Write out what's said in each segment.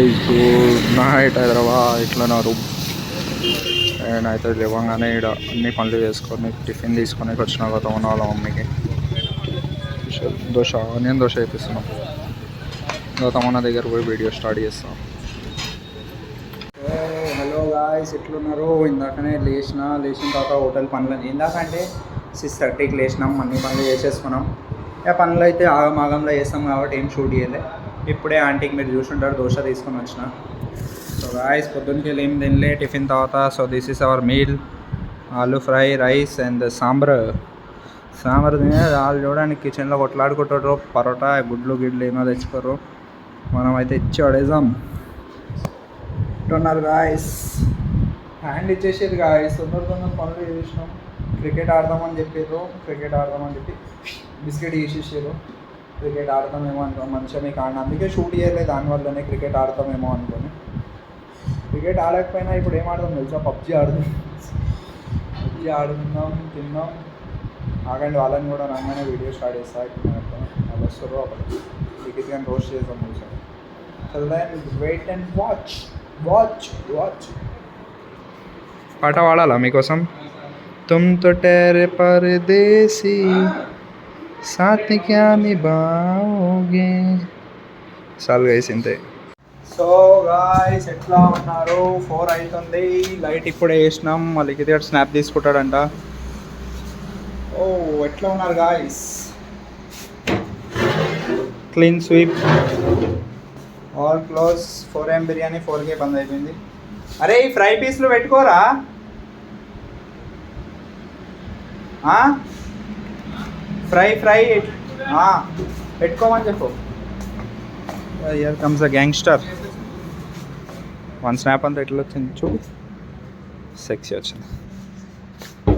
guys, good night Hyderabad. ఎట్లున్నారు? నేనైతే లేవగానే ఇక్కడ అన్ని పనులు చేసుకొని టిఫిన్ తీసుకొని వచ్చిన కదా వాళ్ళ మమ్మీకి దోశ ఆనియన్ దోశ వేపిస్తున్నాం. గౌతమన్న దగ్గర పోయి వీడియో స్టార్ట్ చేస్తాం. హలో గాయ్స్, ఎట్లున్నారు? ఇందాకనే లేచిన తర్వాత హోటల్ పనులు ఇందాకంటే 6:30కి లేచినాం. అన్ని పనులు చేసేసుకున్నాం. పనులు అయితే ఆగమాగంలో చేస్తాం కాబట్టి ఏం షూట్ చేయలే. ఇప్పుడే ఆంటీకి మీరు చూసుంటారు దోశ తీసుకొని వచ్చిన. సో గాయ్స్, పొద్దున్నకి ఏం తినలే టిఫిన్ తర్వాత. So this is our meal. Aloo fry, rice and sambar తినే వాళ్ళు చూడడానికి కిచెన్లో కొట్లాడుకుంటారు. పరోటా గుడ్లు ఏమో తెచ్చుకోరు. మనం అయితే ఇచ్చి పడేసాం. ఉన్నారు గాయస్, హ్యాండ్ ఇచ్చేసేది గాయస్. తొందర పనులు చేసినాం. క్రికెట్ ఆడదామని చెప్పారు. క్రికెట్ ఆడదామని చెప్పి బిస్కెట్ వేసేసారు. క్రికెట్ ఆడతామేమో అనుకో, మంచిగా మీకు ఆడిన అందుకే షూట్ చేయలేదు. దానివల్లనే క్రికెట్ ఆడతామేమో అనుకోని. క్రికెట్ ఆడకపోయినా ఇప్పుడు ఏం ఆడదాం తెలుసా? పబ్జీ ఆడుకుందాం, తిందాం. ఆగండి, వాళ్ళని కూడా రంగానే వీడియో స్టార్ట్ చేస్తా. వాళ్ళు వస్తారు అప్పుడు టికెట్ కానీ రోస్ట్ చేద్దాం కొంచెం. So then wait and watch. పాట పాడాలా మీకోసం? తుమ్ తో టేరే పరదేశీ సాత్ క్యా నిభాఓగే. చాలు గైస్, ఇంతే. సో గాయ్స్, ఎట్లా ఉన్నారు? 4 అవుతుంది. లైట్ ఇప్పుడే వేసినాం. మళ్ళీ ఇది స్నాప్ తీసుకుంటాడంట. ఓ, ఎట్లా ఉన్నారు guys? Clean sweep, all close. 4M biryani 4K బంద్ అయిపోయింది. అరే, ఈ ఫ్రై పీస్లు పెట్టుకోరా? ఫ్రై పెట్టుకోమని చెప్పు. Here comes a gangster. 1 snap అంతా ఎట్లా వచ్చింది చూడు, సెక్సీ వచ్చింది.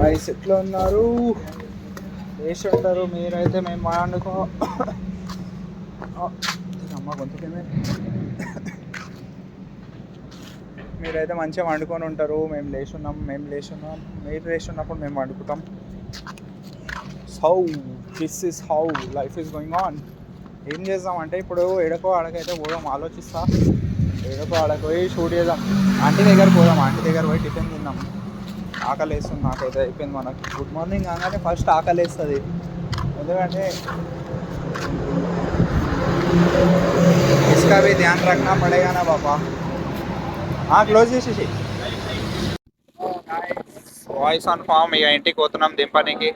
రైస్ ఎట్లా ఉన్నారు? వేసి ఉంటారు మీరైతే. మేము వండుకో అమ్మ గొంతుకేమే. మీరైతే మంచిగా వండుకొని ఉంటారు. మేము లేచున్నాం. మీరు లేచున్నప్పుడు మేము వండుకుంటాం. How this is how life is going on. ఏం చేద్దామంటే ఇప్పుడు ఎడకో ఆడకైతే పోదాం. ఆలోచిస్తా, ఎడకో ఆడకు పోయి షూట్ చేద్దాం. ఆంటీ దగ్గర పోదాం. ఆంటీ దగ్గర పోయి టిఫిన్ తిందాం. ఆకలి వేస్తుంది నాకైతే. అయిపోయింది మనకు. గుడ్ మార్నింగ్ అనగానే ఫస్ట్ ఆకలి వేస్తుంది. ఎందుకంటే इसका भी ध्यान रखना पड़ेगा ना पापा. క్లోజ్ చేసేసి. Voice on farm. ఇక ఇంటికి పోతున్నాం దింపనికి.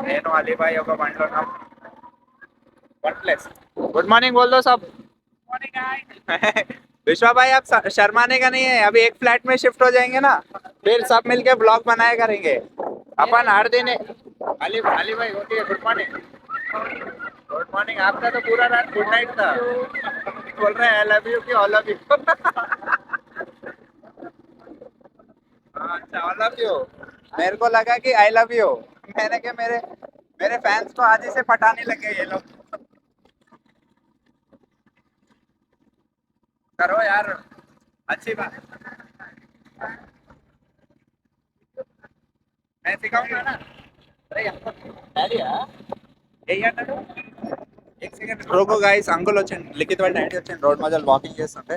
నేను అలీబాయ్ ఒక బండిలో ఉన్నాం. गुड मॉर्निंग बोल दो सब. विश्वा भाई, आप शर्माने का नहीं है. अभी एक फ्लैट में शिफ्ट हो जाएंगे ना, फिर सब मिलके ब्लॉग बनाया करेंगे अपन हर दिन. अली भाई होती है. Good morning. आपका तो पूरा रात गुड नाइट था. बोल रहे हैं आई लव यू की ऑल ऑफ यू. अच्छा, ऑल ऑफ यू. मेरे को लगा कि आई लव यू. मैंने क्या, मेरे फैंस को आज से पटाने लगे ये लोग. करो यार, अच्छी बात है. मैं सिखाऊंगा ना. अरे एक सेकंड रोको गाइस. अंकुल వచ్చేయండి. లిఖిత్ వాళ్ళ డాడీ వచ్చేయండి. రోడ్ మధ్యలో వాకింగ్ చేస్తుంటే.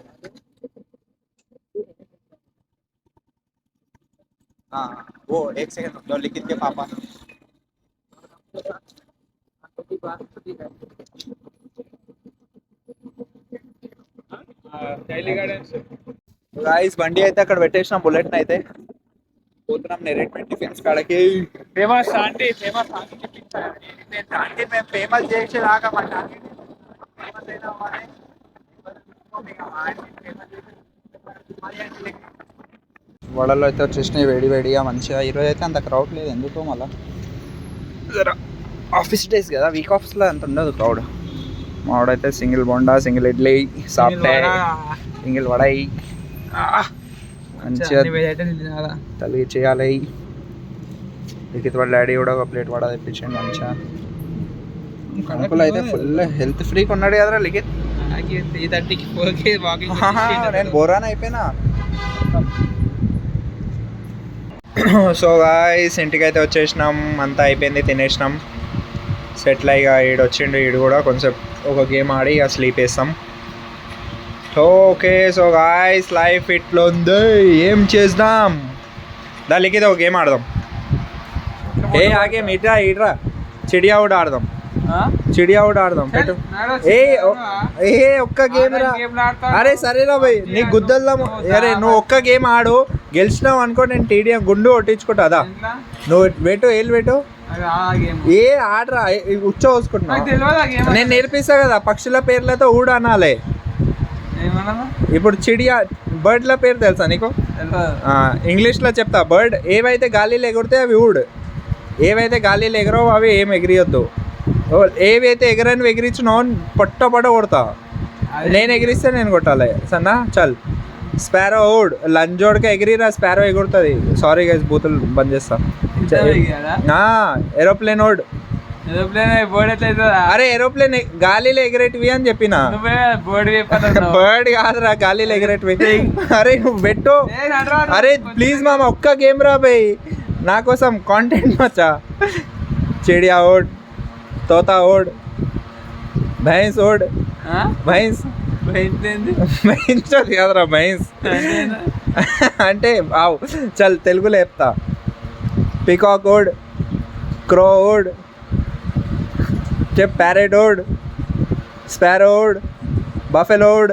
वो एक सेकंड रुक जाओ. लिखित के पापा गाइस, బండి అయితే అక్కడ పెట్టేసిన. బుల్లెట్ అయితే పోతున్నాం నేరేట్మెంట్ టిఫిన్స్ కాడకి. ఫేమస్ ఆంటీ మేము ఫేమస్ చేసేదాకా మన ఫేమస్ అయినా వడలో అయితే వచ్చేసినాయి వేడిగా మంచిగా. ఈరోజు అయితే అంత క్రౌడ్ లేదు. ఎందుకో మళ్ళీ జరా ఆఫీస్ డేస్ కదా, వీక్ ఆఫీస్లో అంత ఉండదు క్రౌడ్. మావాడైతే సింగిల్ బొండా, సింగిల్ ఇడ్లీ, సాప్టే, సింగిల్ వడై మంచిగా తల్లి చేయాలి. లిఖిత్ వాళ్ళ డాడీ కూడా ఒక ప్లేట్ వడ తెప్పించండి మంచిగా. అంకుల్ అయితే ఫుల్ హెల్త్ ఫ్రీక్ ఉన్నాడు కదరా లిఖిత్. 3:30కి 4K walking. నేను బోరాన్ అయిపోయినా. సో గాయ్స్, ఇంటికి అయితే వచ్చేసినాం. అంతా అయిపోయింది, తినేసినాం. సెటిల్ అయ్యి ఈడు వచ్చిండు. ఈడు కూడా కొంచెం ఒక గేమ్ ఆడి ఇక స్లీప్ వేస్తాం. ఓకే సో గాయ్స్ లైఫ్ ఇట్లా ఉంది, ఏం చేద్దాం? దానికి ఒక గేమ్ ఆడదాం. ఆ గేమ్ ఇట్రా ఇట్రా, చిడియా కూడా ఆడదాం. చిడియా కూడా ఆడదాం పెట్టు. ఒక్క గేమ్ రా. అరే సరేరా భయ్, నీకు గుద్దల్దాము. అరే నువ్వు ఒక్క గేమ్ ఆడు, గెలిచినావు అనుకో నేను టీడీఏ గుండు కొట్టించుకుంటా. అదా నువ్వు పెట్టు, ఏళ్ళు పెట్టు. ఆడరా, ఉచ్చ పోసుకుంటున్నావు. నేను నేర్పిస్తా కదా, పక్షుల పేర్లతో ఊడు అనాలి. ఇప్పుడు చిడియా బర్డ్ల పేరు తెలుసా నీకు? ఇంగ్లీష్లో చెప్తా. బర్డ్ ఏవైతే గాలిలో ఎగురితే అవి ఊడ్, ఏవైతే గాలిలో ఎగరో అవి ఏం ఎగిరియొద్దు. ఏవైతే ఎగరని ఎగిరించినావు పొట్ట కొడతా. నేను ఎగిరిస్తే నేను కొట్టాలి సన్నా. చల్ స్పారో ఊడ్, లంజోడ్కి ఎగిరిరా స్పారో ఎగురుతుంది. సారీ గైస్, బూతులు బంద్ చేస్తా. ఏరోప్లేన్ ఓడ్. అరే ఏరోప్లేన్ గాలిలో ఎగిరేటివి అని చెప్పిన. బర్డ్ కాదురా, గాలిలో ఎగిరేటివి. అరే నువ్వు పెట్టు. అరే ప్లీజ్ మామ, ఒక్క గేమ్ రా బై, నా కోసం కాంటెంట్ మచ్చా. చిడియా ఓడ్, తోతా ఓడ్, భైన్స్ ఓడ్. భైన్స్ భైంచది కాదురా, భైన్స్ అంటే ఆవు. చల్ తెలుగులో చెప్తా. పీకాక్ ఓడ్, క్రో ఓడ్, చెప్ ప్యారెట్ ఓడ్, స్పారో ఓడ్, బఫెలో ఓడ్,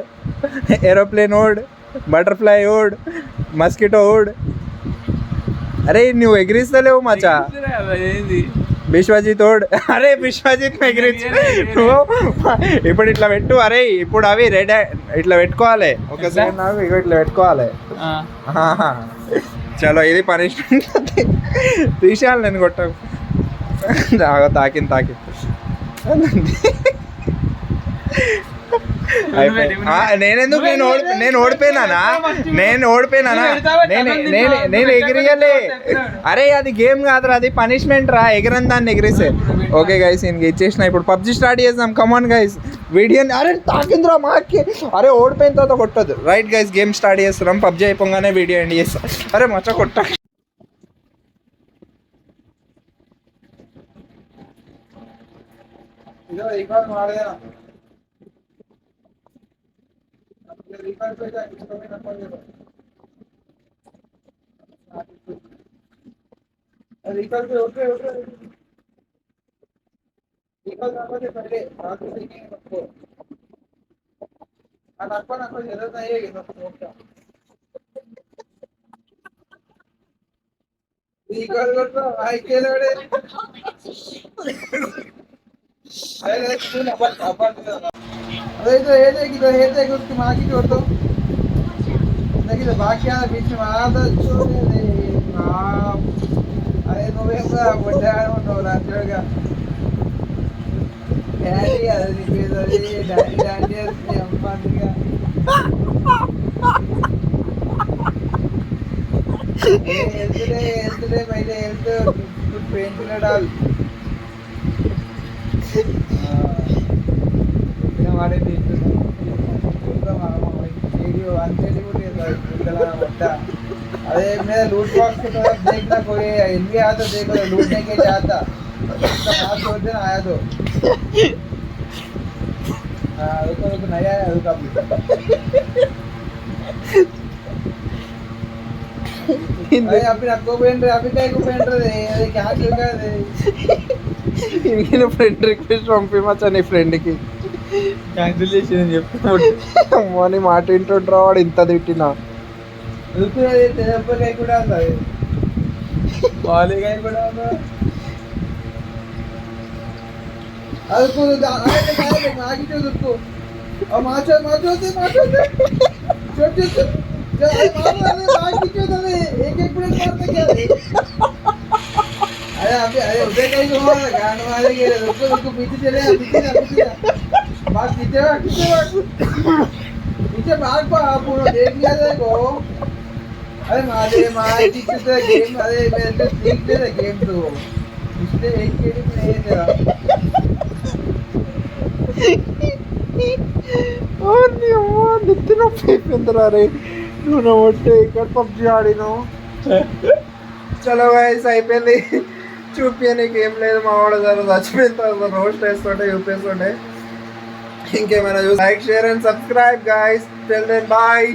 ఏరోప్లేన్ ఓడ్, బటర్ఫ్లై ఓడ్, మస్కిటో ఓడ్. అరే నువ్వు ఎగిరిస్తలేవు మచ్చా. విశ్వజిత్ ఓడ్. అరే విశ్వజిత్ ఎగిరించి ఇప్పుడు ఇట్లా పెట్టు. అరే ఇప్పుడు అవి రెడ్ ఇట్లా పెట్టుకోవాలి. ఒకసారి నాకు ఇట్లా పెట్టుకోవాలి. చలో ఇది పనిష్మెంట్. తీసేయాలి నేను కొట్ట. తాకింది నేనెందుకు, నేను ఓడిపోయినానా? నేను ఎగిరియలే. అరే అది గేమ్ కాదురా, అది పనిష్మెంట్ రా, ఎగిరని దాన్ని ఎగిరిస్తే. ఓకే గైస్, ఇంక ఇచ్చేసిన. ఇప్పుడు పబ్జి స్టార్ట్ చేద్దాం. కమాన్ గైస్, వీడియోని. అరే తాకిందిరా మాకి. అరే ఓడిపోయిన తర్వాత కొట్టదు. రైట్ గైస్, గేమ్ స్టార్ట్ చేస్తున్నాం. పబ్జి అయిపోగానే వీడియో ఎండ్ చేస్తాం. అరే మచ్చ కొట్ట. बाकी बीच में आ अरे नोवेंबर बड्डे रात्रिगा డాడీ అది డాడీ డాడీ అమ్మాదిగా వెళ్తుడే బయట వెళ్తూ పెయింట్ డాల్ వాడే अरे मैं लूट बॉक्स की तरफ देखना कोई इनके आता देखो लूटने के लिए आता हाथ छोड़ देना आया तो रुको नया है रुका अरे अभी आपको पहन रहे अभी क्या को पहन रहे अरे क्या चुका है इनके फ्रेंड रिक्वेस्ट पंपी मचा नी फ्रेंड की క్యాన్సిలేషన్ అని చెప్తాను మోని మాట వింటుండ్రా వాడు ఇంత తిట్టినా తెప్పకాయ కూడా ఉంది పాలికాయ కూడా ఉందా అదుకు ఆగితే దుక్కు మాచో మాచోతే మాచోతే छोटे एक एक मिनट मारते क्या अरे अभी अरे उधर कहीं घुमा गान वाले के रुको पीछे चले पीछे भाग पीछे भाग पा पूरा देख लिया देखो अरे मारे मार पीछे गेम अरे मैं तो सीख ले रहा गेम तो इसलिए एक गेम नहीं है तेरा और नहीं हुआ नित्य फेंक अंदर आ रहे నువ్వు ఒట్టే ఇక్కడ పబ్జి ఆడినావు చలో గైస్ అయిపోయింది చూపించనీకి ఏం లేదు మా వాడు చచ్చిపోయిన తర్వాత రోస్ట్ వేస్తుంటే చూపిస్తుంటే ఇంకేమైనా చూసి like share and subscribe guys. Till then bye.